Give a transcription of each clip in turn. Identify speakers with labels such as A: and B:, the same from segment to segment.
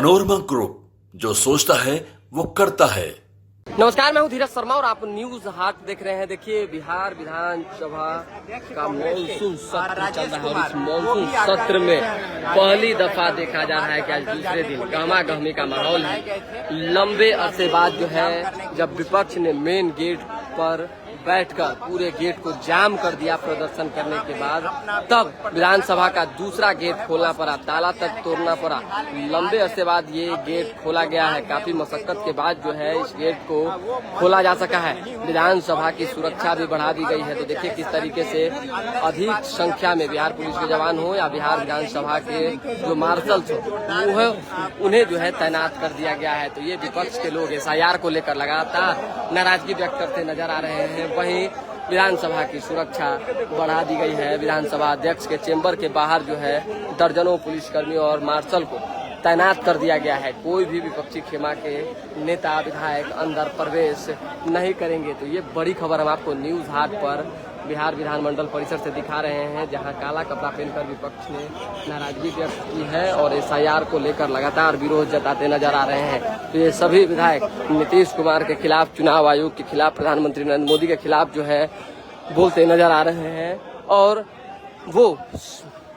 A: Manorama group, जो सोचता है वो करता है।
B: नमस्कार, मैं हूं धीरज शर्मा और आप न्यूज हाट देख रहे हैं। देखिए, बिहार विधानसभा का मॉनसून सत्र चल रहा है और इस मॉनसून सत्र में पहली दफा देखा जा रहा है कि आज दूसरे दिन गहमा गहमी का माहौल है। लंबे अरसे बाद जो है जब विपक्ष ने मेन गेट पर बैठकर पूरे गेट को जाम कर दिया प्रदर्शन करने के बाद, तब विधानसभा का दूसरा गेट खोलना पड़ा, ताला तक तोड़ना पड़ा। लंबे अरसे बाद ये गेट खोला गया है। काफी मशक्कत के बाद जो है इस गेट को खोला जा सका है। विधानसभा की सुरक्षा भी बढ़ा दी गई है। तो देखिए किस तरीके से अधिक संख्या में बिहार पुलिस के जवान हो या बिहार विधानसभा के जो मार्शल्स हो उन्हें जो है तैनात कर दिया गया है। तो ये विपक्ष के लोग SIR को लेकर लगातार नाराजगी व्यक्त करते नजर आ रहे हैं। वहीं विधानसभा की सुरक्षा बढ़ा दी गई है। विधानसभा अध्यक्ष के चेंबर के बाहर जो है दर्जनों पुलिसकर्मी और मार्शल को तैनात कर दिया गया है। कोई भी विपक्षी खेमा के नेता विधायक अंदर प्रवेश नहीं करेंगे। तो ये बड़ी खबर हम आपको न्यूज हाट पर बिहार विधानमंडल परिसर से दिखा रहे हैं, जहां काला कपड़ा पहनकर विपक्ष ने नाराजगी व्यक्त की है और SIR को लेकर लगातार विरोध जताते नजर आ रहे हैं। तो ये सभी विधायक नीतीश कुमार के खिलाफ, चुनाव आयोग के खिलाफ, प्रधानमंत्री नरेंद्र मोदी के खिलाफ जो है बोलते नजर आ रहे हैं और वो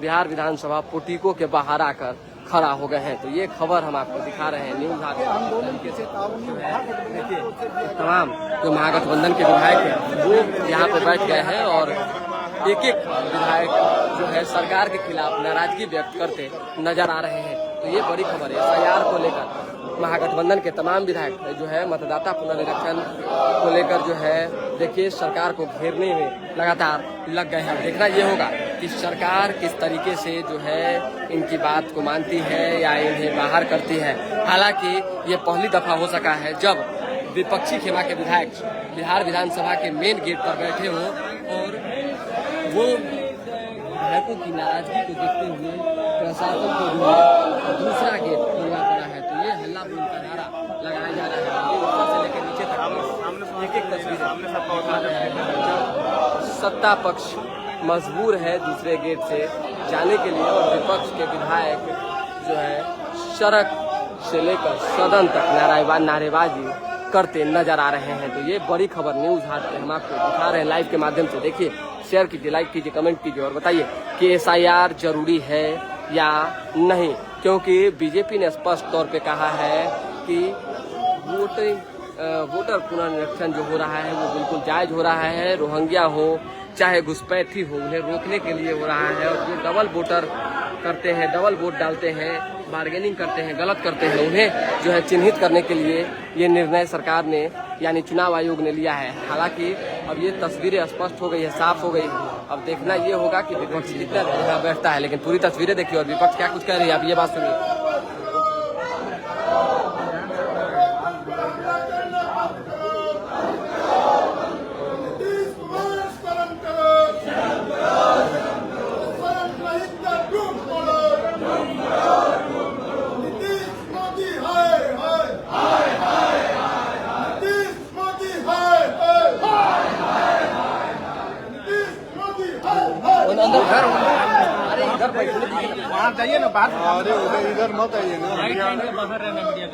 B: बिहार विधानसभा पोर्टिको के बाहर आकर खड़ा हो गए हैं। तो ये खबर हम आपको दिखा रहे हैं न्यूज हाट तरीके से। देखिए तमाम जो महागठबंधन के विधायक हैं वो यहाँ पे बैठ गए हैं और एक एक विधायक जो है सरकार के खिलाफ नाराजगी व्यक्त करते नजर आ रहे हैं। तो ये बड़ी खबर है। SIR को लेकर महागठबंधन के तमाम विधायक जो है मतदाता पुनरीक्षण को लेकर जो है देखिए सरकार को घेरने में लगातार लग गए हैं। देखना ये होगा कि सरकार किस तरीके से जो है इनकी बात को मानती है या इन्हें बाहर करती है। हालांकि ये पहली दफा हो सका है जब विपक्षी खेमा के विधायक बिहार विधानसभा के मेन गेट पर बैठे हो और वो विधायकों की नाराजगी को देखते हुए प्रशासन को जो है दूसरा गेट खोलना पड़ा है। तो ये हल्ला बोल का नारा लगाया जा रहा है। ऊपर से लेकर नीचे तक एक एक तस्वीरें सत्ता पक्ष मजबूर है दूसरे गेट से जाने के लिए और विपक्ष के विधायक जो है सड़क से लेकर सदन तक नारेबाजी करते नजर आ रहे हैं। तो ये बड़ी खबर न्यूज हाट पे हम आपको दिखा रहे हैं लाइव के माध्यम से। देखिए, शेयर कीजिए, लाइक कीजिए, कमेंट कीजिए और बताइए कि SIR जरूरी है या नहीं, क्योंकि बीजेपी ने स्पष्ट तौर पे कहा है कि वोटर पुनरीक्षण जो हो रहा है वो बिल्कुल जायज हो रहा है। रोहिंग्या हो चाहे घुसपैठी हो, उन्हें रोकने के लिए हो रहा है। और जो डबल वोटर करते हैं, डबल वोट डालते हैं, बार्गेनिंग करते हैं, गलत करते हैं, उन्हें जो है चिन्हित करने के लिए ये निर्णय सरकार ने यानी चुनाव आयोग ने लिया है। हालांकि अब ये तस्वीरें स्पष्ट हो गई है, साफ हो गई। अब देखना ये होगा कि विपक्ष कितना यहाँ बैठता है। लेकिन पूरी तस्वीरें देखिए और विपक्ष क्या कुछ कह रही है, आप ये बात सुनिए। अरे इधर वहाँ जाइए ना, बाहर। अरे उधर इधर मत आइए ना, बाहर रहना मीडिया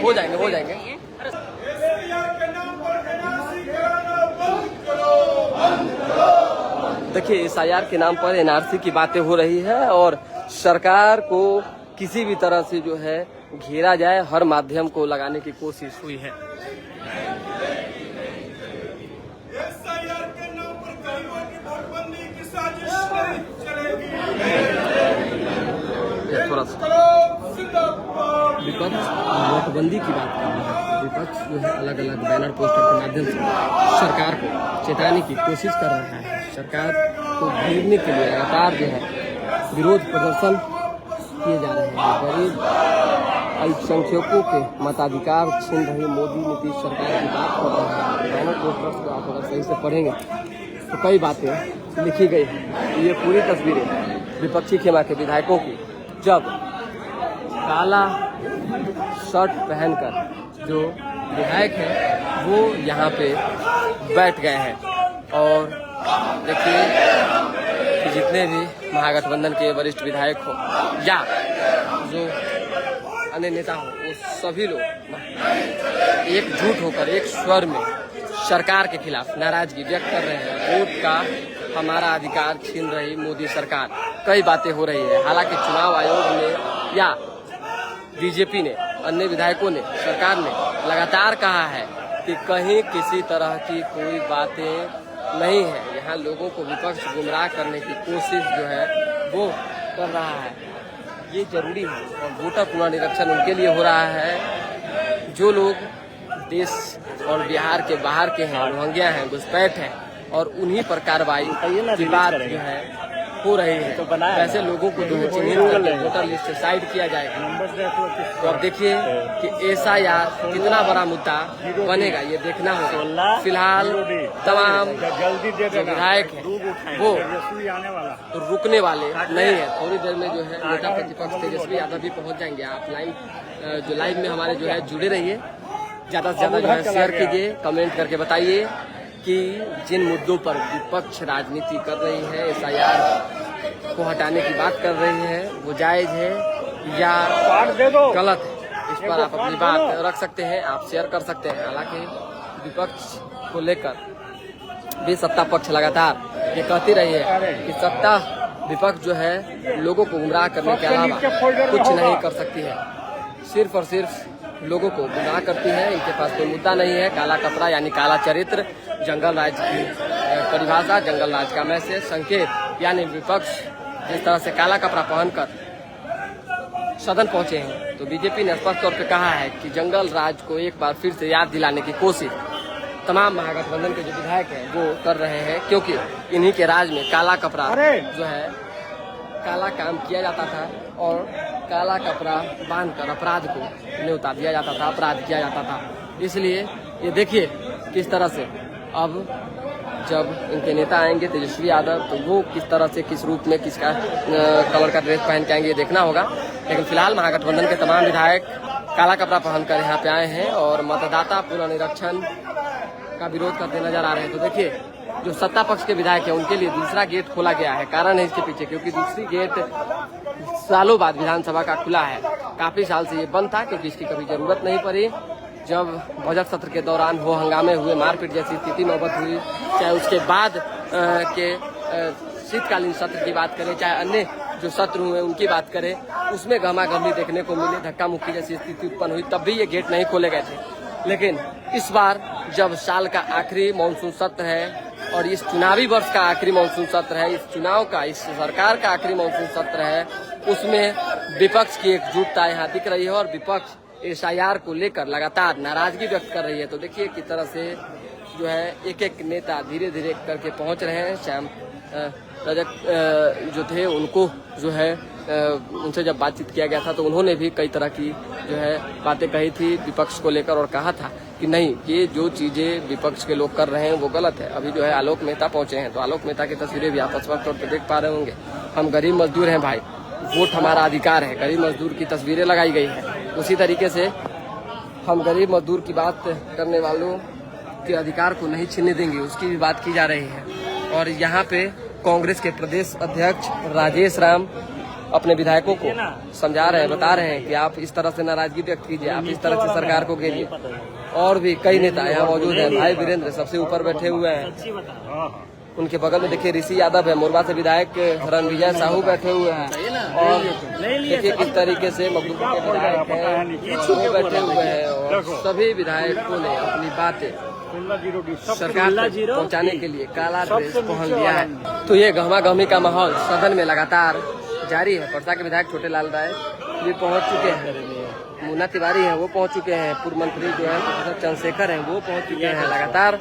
B: हो जाएंगे हो जाएंगे। देखिए, SIR के नाम पर NRC की बातें हो रही है और सरकार को किसी भी तरह से जो है घेरा जाए, हर माध्यम को लगाने की कोशिश हुई है। थोड़ा सा विपक्ष नोटबंदी की बात कर रहा है। विपक्ष जो है अलग अलग बैनर पोस्टर के माध्यम से सरकार को चेताने की कोशिश कर रहा है। सरकार को घेरने के लिए लगातार जो है विरोध प्रदर्शन किए जा रहे हैं। गरीब अल्पसंख्यकों के मताधिकार छीन रही मोदी नीतीश सरकार की बात कर रहा है। बैनर पोस्टर्स को आप अगर सही से पढ़ेंगे तो कई बातें लिखी गई हैं। ये पूरी तस्वीरें विपक्षी खेमा के विधायकों की, जब काला शर्ट पहनकर जो विधायक हैं वो यहाँ पे बैठ गए हैं। और देखिए जितने भी महागठबंधन के वरिष्ठ विधायक हो या जो अन्य नेता हो, वो सभी लोग एकजुट होकर एक स्वर में सरकार के खिलाफ नाराजगी व्यक्त कर रहे हैं। वोट का हमारा अधिकार छीन रही मोदी सरकार, कई बातें हो रही है। हालांकि चुनाव आयोग ने या बीजेपी ने, अन्य विधायकों ने, सरकार ने लगातार कहा है कि कहीं किसी तरह की कोई बातें नहीं है। यहाँ लोगों को विपक्ष गुमराह करने की कोशिश जो है वो कर रहा है, ये जरूरी है। और वोटर पुनर्निरीक्षण उनके लिए हो रहा है जो लोग देश और बिहार के बाहर के हैं, रोहिंग्या हैं, घुसपैठ हैं, और उन्हीं पर कार्रवाई की बात जो है हो रही है। तो ऐसे लोगों को जो चिन्हित करके वोटर लिस्ट से साइड किया जाएगा। तो अब देखिए कि ऐसा यार कितना बड़ा मुद्दा बनेगा, ये देखना होगा। फिलहाल तमाम जो विधायक हैं वो रुकने वाले नहीं है। थोड़ी देर में जो है नेता प्रतिपक्ष तेजस्वी यादव भी पहुंच जाएंगे। आप लाइव में हमारे जो है जुड़े रहिए, ज्यादा से ज्यादा जो है शेयर कीजिए, कमेंट करके बताइए कि जिन मुद्दों पर विपक्ष राजनीति कर रही है, एसआईआर को हटाने की बात कर रही है, वो जायज है या गलत है, इस पर आप अपनी बात रख सकते हैं, आप शेयर कर सकते हैं। हालांकि विपक्ष को लेकर भी सत्ता पक्ष लगातार ये कहती रही है कि सत्ता विपक्ष जो है लोगों को गुमराह करने के अलावा कुछ नहीं कर सकती है, सिर्फ और सिर्फ लोगों को गुमराह करती है। इनके पास कोई मुद्दा नहीं है। काला कपड़ा यानी काला चरित्र, जंगल राज की परिभाषा, जंगल राज का मैसेज, संकेत, यानी विपक्ष जिस तरह से काला कपड़ा पहनकर सदन पहुंचे हैं, तो बीजेपी ने स्पष्ट तौर पे कहा है कि जंगल राज को एक बार फिर से याद दिलाने की कोशिश तमाम महागठबंधन के जो विधायक हैं वो कर रहे हैं, क्योंकि इन्हीं के राज में काला कपड़ा जो है, काला काम किया जाता था और काला कपड़ा बांधकर अपराध को न्योता दिया जाता था, अपराध किया जाता था। इसलिए ये देखिए किस तरह से अब जब इनके नेता आएंगे तेजस्वी यादव, तो वो किस तरह से, किस रूप में, किसका कलर का ड्रेस पहन के आएंगे, ये देखना होगा। लेकिन फिलहाल महागठबंधन के तमाम विधायक काला कपड़ा पहनकर यहाँ पे आए हैं और मतदाता पुनर्निरीक्षण का विरोध करते नजर आ रहे हैं। तो देखिए जो सत्ता पक्ष के विधायक हैं उनके लिए दूसरा गेट खोला गया है। कारण है इसके पीछे, क्योंकि दूसरी गेट सालों बाद विधानसभा का खुला है। काफी साल से ये बंद था क्योंकि इसकी कभी जरूरत नहीं पड़ी। जब बजट सत्र के दौरान हो हंगामे हुए, मारपीट जैसी स्थिति नौबत हुई, चाहे उसके बाद के शीतकालीन सत्र की बात करें, चाहे अन्य जो सत्र हुए उनकी बात करें, उसमें गहमा-गहमी देखने को मिली, धक्का मुक्की जैसी स्थिति उत्पन्न हुई, तब भी ये गेट नहीं खोले गए थे। लेकिन इस बार जब साल का आखिरी मानसून सत्र है और इस चुनावी वर्ष का आखिरी मानसून सत्र है, इस चुनाव का, इस सरकार का आखिरी मानसून सत्र है, उसमें विपक्ष की एकजुटता यहाँ दिख रही है और विपक्ष एसआईआर को लेकर लगातार नाराजगी व्यक्त कर रही है। तो देखिए किस तरह से जो है एक एक नेता धीरे धीरे करके पहुंच रहे हैं। श्याम रजक जो थे उनको जो है उनसे जब बातचीत किया गया था तो उन्होंने भी कई तरह की जो है बातें कही थी विपक्ष को लेकर और कहा था कि नहीं, ये जो चीजें विपक्ष के लोग कर रहे हैं वो गलत है। अभी जो है आलोक मेहता पहुंचे हैं, तो आलोक मेहता की तस्वीरें भी आप स्पष्ट तौर पर देख पा रहे होंगे। हम गरीब मजदूर हैं भाई, वोट हमारा अधिकार है, गरीब मजदूर की तस्वीरें लगाई गई है। उसी तरीके से हम गरीब मजदूर की बात करने वालों के अधिकार को नहीं छीनने देंगे, उसकी भी बात की जा रही है। और यहाँ पे कांग्रेस के प्रदेश अध्यक्ष राजेश राम अपने विधायकों को समझा रहे हैं, बता रहे हैं कि आप इस तरह से नाराजगी व्यक्त कीजिए, आप इस तरह से सरकार को घेरिए। और भी कई नेता यहाँ मौजूद हैं, भाई वीरेंद्र सबसे ऊपर बैठे हुए हैं, उनके बगल में देखिए ऋषि यादव है, मोरबा से विधायक रणविजय साहू बैठे हुए हैं, और देखिए किस तरीके से मकदूपुर के विधायक हैं वो बैठे हुए हैं। और सभी विधायकों ने अपनी बातें सरकार तक पहुँचाने के लिए काला ड्रेस पहन लिया है। तो ये गहमा गहमी का माहौल सदन में लगातार जारी है। परसा के विधायक छोटे लाल राय भी पहुंच चुके हैं, मुन्ना तिवारी हैं वो पहुंच चुके हैं, पूर्व मंत्री जो है प्रोफेसर चंद्रशेखर हैं वो पहुंच चुके हैं। लगातार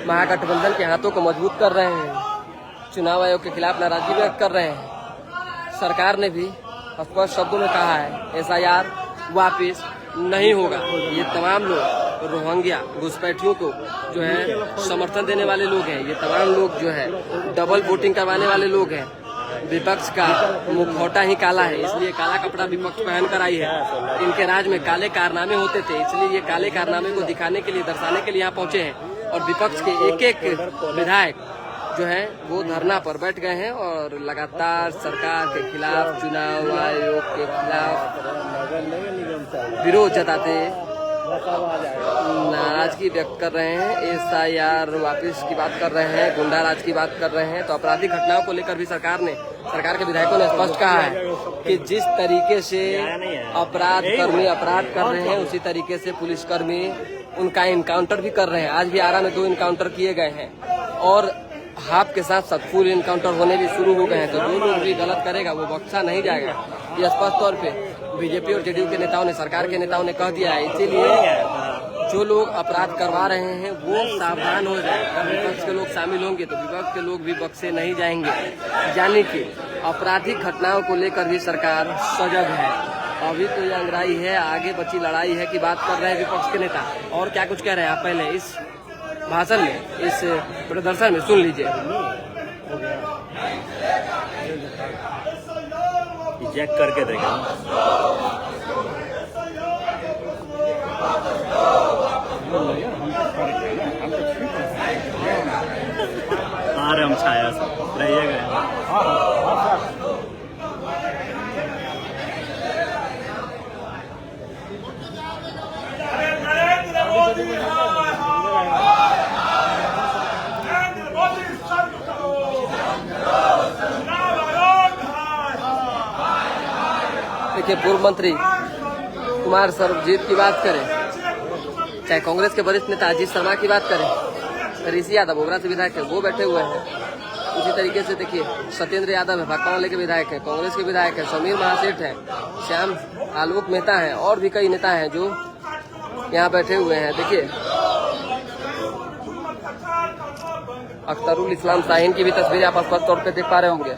B: महागठबंधन के हाथों को मजबूत कर रहे हैं, चुनाव आयोग के खिलाफ नाराजगी व्यक्त कर रहे हैं। सरकार ने भी स्पष्ट शब्दों में कहा है एसआईआर वापिस नहीं होगा। ये तमाम लोग रोहिंग्या घुसपैठियों को जो है समर्थन देने वाले लोग हैं, ये तमाम लोग जो है डबल वोटिंग करवाने वाले लोग हैं। विपक्ष का मुखौटा ही काला है, इसलिए काला कपड़ा विपक्ष पहन कर आई है। इनके राज में काले कारनामे होते थे, इसलिए ये काले कारनामे को दिखाने के लिए, दर्शाने के लिए यहाँ पहुंचे हैं। और विपक्ष के एक एक विधायक जो है वो धरना पर बैठ गए हैं और लगातार सरकार के खिलाफ, चुनाव आयोग के खिलाफ विरोध जताते नाराजगी व्यक्त कर रहे हैं। SIR वापस की बात कर रहे हैं, गुंडा राज की बात कर रहे हैं। तो आपराधिक घटनाओं को लेकर भी सरकार के विधायकों ने स्पष्ट कहा है कि जिस तरीके से अपराध कर्मी अपराध कर रहे हैं उसी तरीके से पुलिसकर्मी उनका इनकाउंटर भी कर रहे हैं। आज भी आरा में 2 इनकाउंटर किए गए हैं और हाफ के साथ साथ फुल इनकाउंटर होने भी शुरू हो गए हैं। तो जो लोग भी गलत करेगा वो बख्शा नहीं जाएगा, ये स्पष्ट तौर पे बीजेपी और जेडीयू के नेताओं ने, सरकार के नेताओं ने कह दिया है। इसीलिए जो लोग अपराध करवा रहे हैं वो सावधान हो जाए। अगर विपक्ष के लोग शामिल होंगे तो विपक्ष के लोग भी बख्शे नहीं जाएंगे। यानी कि आपराधिक घटनाओं को लेकर भी सरकार सजग है। अभी तो ये अंगड़ाई है, आगे बची लड़ाई है की बात कर रहे हैं विपक्ष के नेता। और क्या कुछ कह रहे हैं आप पहले इस भाषण में, इस प्रदर्शन में सुन लीजिए।
C: चेक करके देखें। आ रहे हम छाया से रहिएगा।
B: देखिए, पूर्व मंत्री कुमार सर्वजीत की बात करें, चाहे कांग्रेस के वरिष्ठ नेता अजीत शर्मा की बात करें, ऋषि यादव ओबरा से विधायक है वो बैठे हुए हैं। उसी तरीके से देखिए सत्येंद्र यादव है, भाकपा वाले के विधायक है, कांग्रेस के विधायक है, समीर महासेठ है, श्याम आलोक मेहता है और भी कई नेता हैं जो यहाँ बैठे हुए हैं। देखिए अख्तरुल इस्लाम शाहीन की भी तस्वीरें आप स्पष्ट तौर पे देख पा रहे होंगे।